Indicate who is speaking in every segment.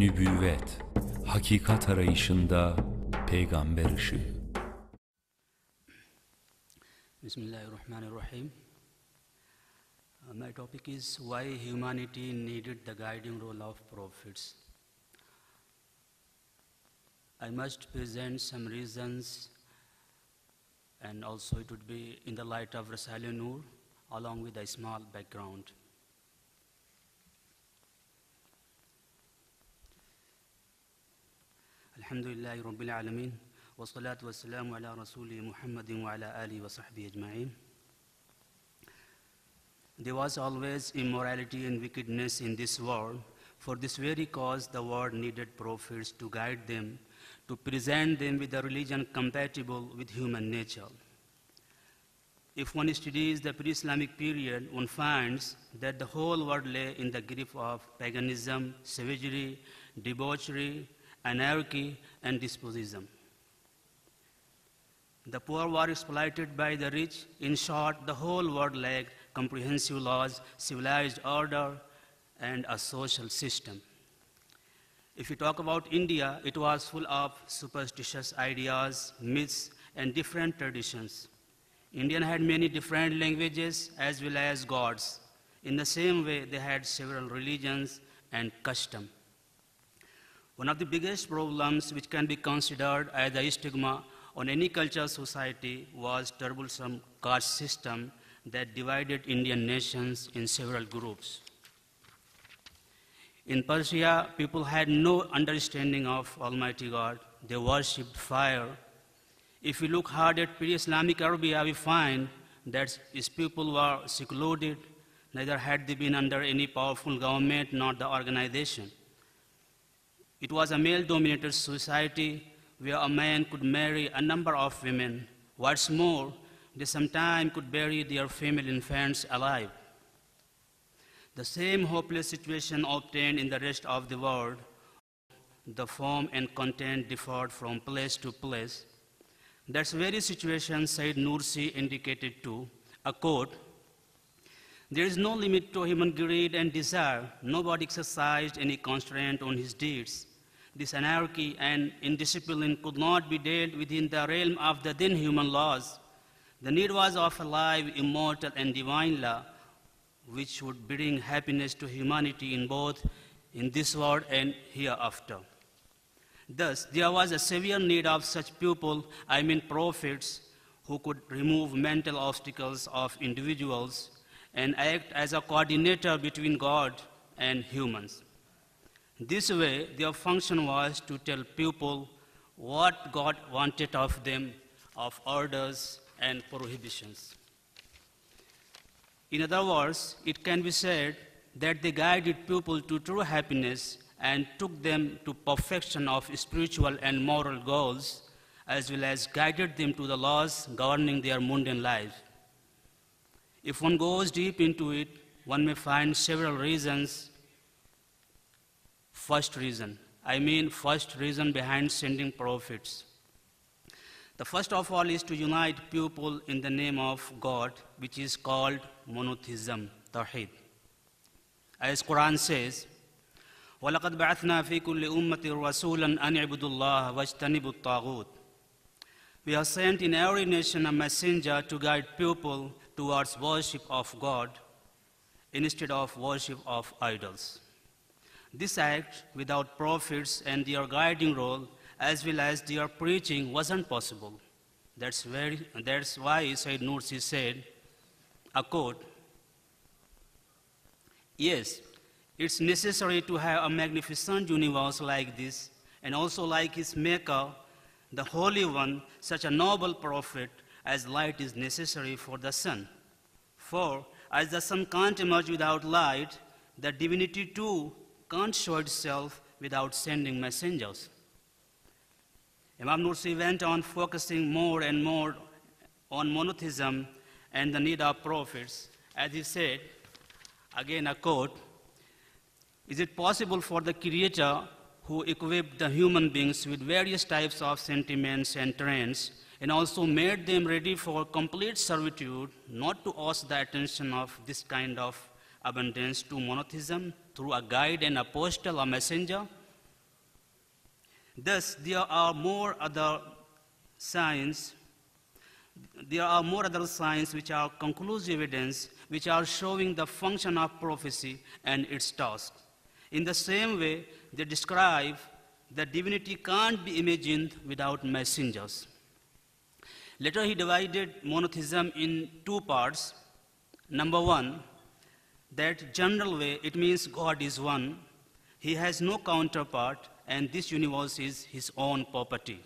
Speaker 1: nübüvvet, hakikat arayışında peygamber ışığı.
Speaker 2: Bismillahirrahmanirrahim. My topic is why humanity needed the guiding role of prophets. I must present some reasons, and also it would be in the light of Risale-i Nur, along with a small background. Alhamdulillahi Rabbil Alameen, wa salatu wa salamu ala Rasuli Muhammadin wa ala alihi wa sahbihi ajma'in. There was always immorality and wickedness in this world. For this very cause, the world needed prophets to guide them, to present them with a religion compatible with human nature. If one studies the pre-Islamic period, one finds that the whole world lay in the grip of paganism, savagery, debauchery, anarchy, and despotism. The poor were exploited by the rich. In short, the whole world lacked comprehensive laws, civilized order, and a social system. If we talk about India, it was full of superstitious ideas, myths, and different traditions. India had many different languages as well as gods. In the same way, they had several religions and customs. One of the biggest problems which can be considered as a stigma on any cultural society was troublesome caste system that divided Indian nations in several groups. In Persia, people had no understanding of Almighty God. They worshipped fire. If we look hard at pre-Islamic Arabia, we find that its people were secluded, neither had they been under any powerful government nor the organization. It was a male-dominated society where a man could marry a number of women. What's more, they sometimes could bury their female infants alive. The same hopeless situation obtained in the rest of the world. The form and content differed from place to place. That very situation Said Nursi indicated too. A quote, "There is no limit to human greed and desire. Nobody exercised any constraint on his deeds. This anarchy and indiscipline could not be dealt within the realm of the then human laws. The need was of a live, immortal, and divine law, which would bring happiness to humanity in both in this world and hereafter. Thus, there was a severe need of such people, I mean prophets, who could remove mental obstacles of individuals and act as a coordinator between God and humans. This way, their function was to tell people what God wanted of them, of orders and prohibitions. In other words, it can be said that they guided people to true happiness and took them to perfection of spiritual and moral goals, as well as guided them to the laws governing their mundane lives. If one goes deep into it, one may find several reasons. First reason behind sending prophets. The first of all is to unite people in the name of God, which is called monotheism, Tawheed. As Quran says, وَلَقَدْ بَعَثْنَا فِي كُلِّ أُمَّةٍ رَسُولًا أَنْ يَعْبُدُوا اللَّهَ وَاجْتَنِبُوا الطَّاغُوتَ. We have sent in every nation a messenger to guide people towards worship of God instead of worship of idols. This act, without prophets and their guiding role, as well as their preaching, wasn't possible. That's why Said Nursi said, a quote, "Yes, it's necessary to have a magnificent universe like this, and also like his maker, the Holy One, such a noble prophet, as light is necessary for the sun. For as the sun can't emerge without light, the divinity too can't show itself without sending messengers." Imam Nursi went on focusing more and more on monotheism and the need of prophets. As he said, again a quote, "Is it possible for the Creator who equipped the human beings with various types of sentiments and trends and also made them ready for complete servitude not to ask the attention of this kind of abundance to monotheism through a guide, an apostle, a messenger?" Thus, there are more other signs which are conclusive evidence, which are showing the function of prophecy and its task. In the same way, they describe that divinity can't be imagined without messengers. Later, he divided monotheism in two parts. Number one, that general way, it means God is one. He has no counterpart, and this universe is his own property.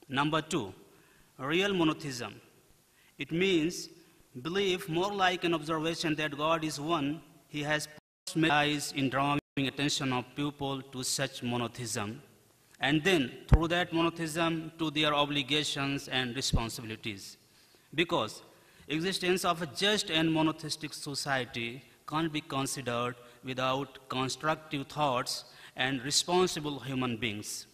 Speaker 2: Number two, real monotheism. It means belief more like an observation that God is one. He has specialized in drawing attention of people to such monotheism, and then through that monotheism to their obligations and responsibilities. Because existence of a just and monotheistic society can't be considered without constructive thoughts and responsible human beings.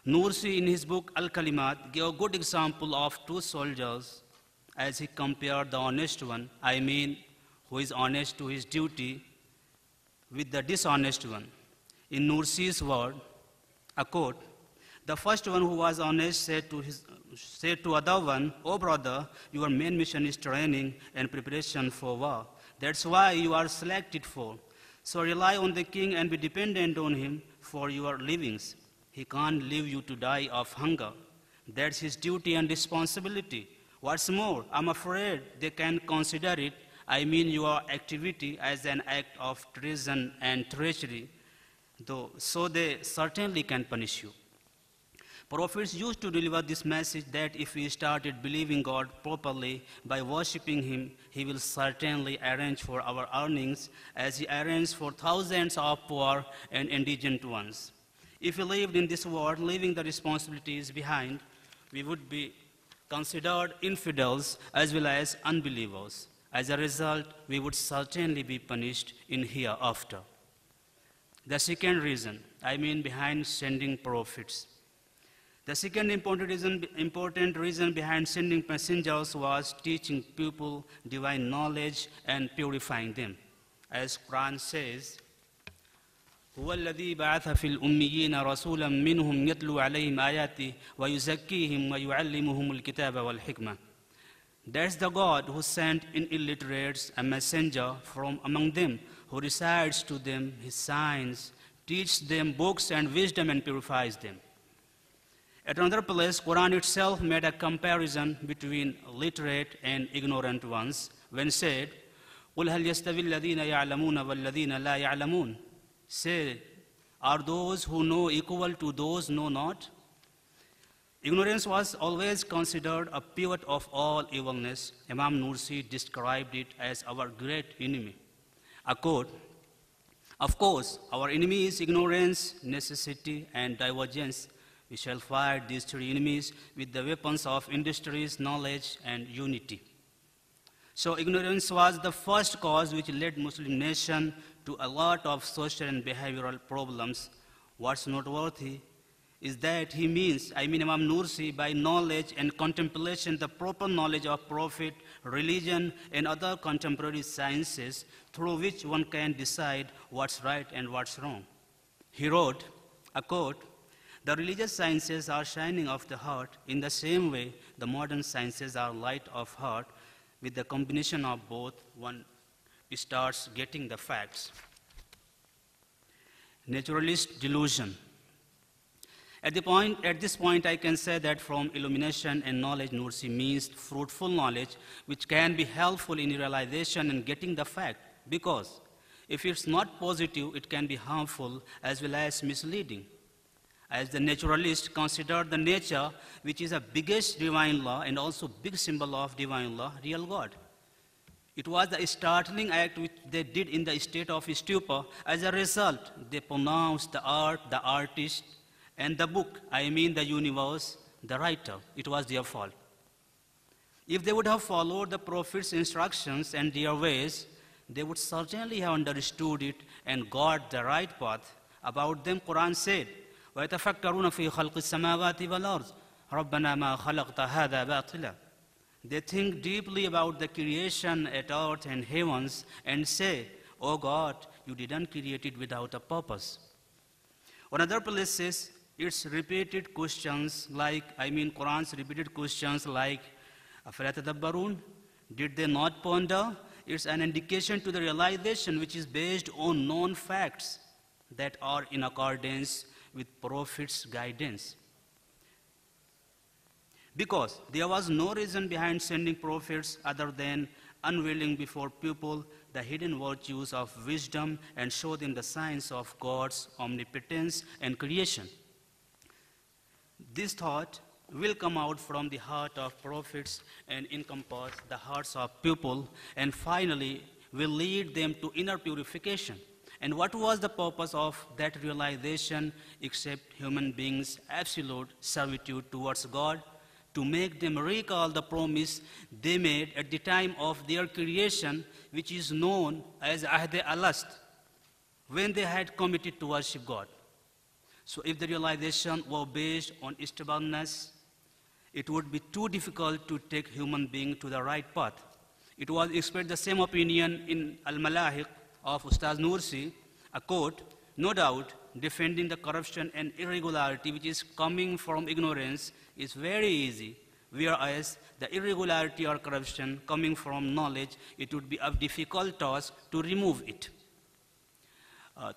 Speaker 2: Nursi, in his book Al-Kalimat, gave a good example of two soldiers as he compared the honest one, who is honest to his duty, with the dishonest one. In Nursi's word, a quote, the first one who was honest said to other one, "Oh brother, your main mission is training and preparation for war. That's why you are selected for. So rely on the king and be dependent on him for your livings. He can't leave you to die of hunger. That's his duty and responsibility. What's more, I'm afraid they can consider it, your activity, as an act of treason and treachery, though, so they certainly can punish you." Prophets used to deliver this message that if we started believing God properly by worshipping him, he will certainly arrange for our earnings as he arranged for thousands of poor and indigent ones. If we lived in this world, leaving the responsibilities behind, we would be considered infidels as well as unbelievers. As a result, we would certainly be punished in hereafter. The second reason, behind sending prophets. The second important reason behind sending messengers was teaching people divine knowledge and purifying them. As Quran says, هو الذي بعث في الأميين رسولا منهم يتلو عليهم آياته ويزكيهم ويعلمهم الكتاب والحكمة. That's the God who sent in illiterates a messenger from among them, who recites to them his signs, teaches them books and wisdom, and purifies them. At another place, Quran itself made a comparison between literate and ignorant ones when said, قُلْ هَلْ يَسْتَوِي الَّذِينَ يَعْلَمُونَ وَالَّذِينَ لَا يَعْلَمُونَ. Say, are those who know equal to those who know not? Ignorance was always considered a pivot of all evilness. Imam Nursi described it as our great enemy. A quote, of course, our enemy is ignorance, necessity, and divergence. We shall fight these three enemies with the weapons of industries, knowledge, and unity. So ignorance was the first cause which led Muslim nation to a lot of social and behavioral problems. What's noteworthy is that he means, Imam Nursi, by knowledge and contemplation, the proper knowledge of Prophet, religion, and other contemporary sciences through which one can decide what's right and what's wrong. He wrote, a quote, "The religious sciences are shining of the heart. In the same way, the modern sciences are light of heart. With the combination of both, one starts getting the facts." Naturalist delusion. At this point, I can say that from illumination and knowledge, Nursi means fruitful knowledge, which can be helpful in realization and getting the fact, because if it's not positive, it can be harmful as well as misleading. As the naturalist considered the nature, which is the biggest divine law and also big symbol of divine law, real God. It was the startling act which they did in the state of stupor. As a result, they pronounced the art, the artist, and the book, the universe, the writer. It was their fault. If they would have followed the prophet's instructions and their ways, they would certainly have understood it and got the right path. About them, Quran said, وَيَتَفَكَّرُونَ فِي خَلْقِ السَّمَاوَاتِ وَالْأَرْضِ رَبَّنَا مَا خَلَقْتَ هَذَا بَاطِلًا. They think deeply about the creation at earth and heavens and say, "Oh God, you didn't create it without a purpose." Another place says, Its repeated questions Quran's repeated questions like, أَفَلَا تَدَبَّرُونَ? Did they not ponder? It's an indication to the realization which is based on known facts that are in accordance with Prophet's guidance. Because there was no reason behind sending prophets other than unveiling before people the hidden virtues of wisdom and show them the signs of God's omnipotence and creation. This thought will come out from the heart of prophets and encompass the hearts of people, and finally will lead them to inner purification. And what was the purpose of that realization except human beings' absolute servitude towards God? To make them recall the promise they made at the time of their creation, which is known as Ahd al-Alast, when they had committed to worship God. So if the realization were based on stubbornness, it would be too difficult to take human being to the right path. It was expressed the same opinion in Al-Malahiq of Ustaz Nursi, a quote, no doubt, defending the corruption and irregularity which is coming from ignorance is very easy, whereas the irregularity or corruption coming from knowledge, it would be a difficult task to remove it.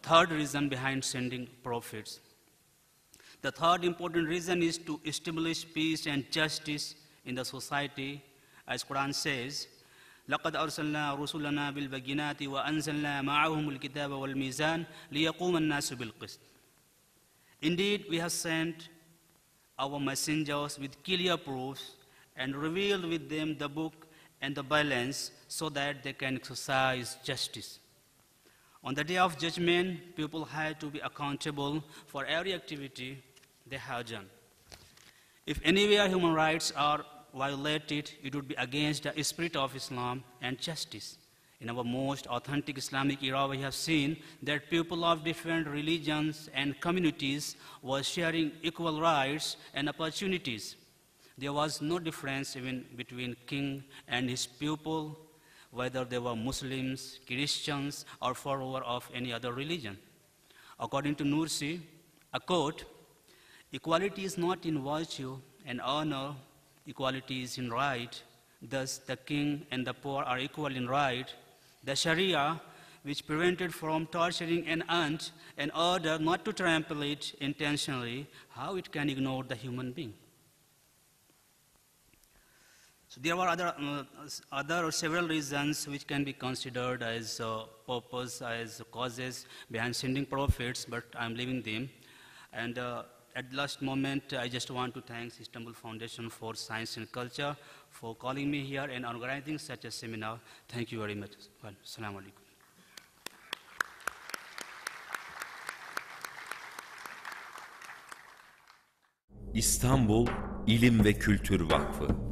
Speaker 2: Third reason behind sending prophets. The third important reason is to establish peace and justice in the society. As Quran says, لَقَدْ أَرْسَلْنَا رُسُلَنَا بِالْبَيِّنَاتِ وَأَنزَلْنَا مَعَهُمُ الْكِتَابَ وَالْمِيزَانَ لِيَقُومَ النَّاسُ بِالْقِسْطِ. Indeed, we have sent our messengers with clear proofs and revealed with them the book and the balance so that they can exercise justice. On the day of judgment, people had to be accountable for every activity they have done. If anywhere human rights are violated, it would be against the spirit of Islam and justice. In our most authentic Islamic era, we have seen that people of different religions and communities were sharing equal rights and opportunities. There was no difference even between king and his people, whether they were Muslims, Christians, or followers of any other religion. According to Nursi, a quote, equality is not in virtue and honor, equality is in right. Thus, the king and the poor are equal in right. The Sharia, which prevented from torturing an ant in order not to trample it intentionally, how it can ignore the human being? So there are several reasons which can be considered as purpose, as causes behind sending prophets, but I'm leaving them. And at the last moment, I just want to thank Istanbul Foundation for Science and Culture for calling me here and organizing such a seminar. Thank you very much. Well, Assalamu alaikum.
Speaker 1: İstanbul İlim ve Kültür Vakfı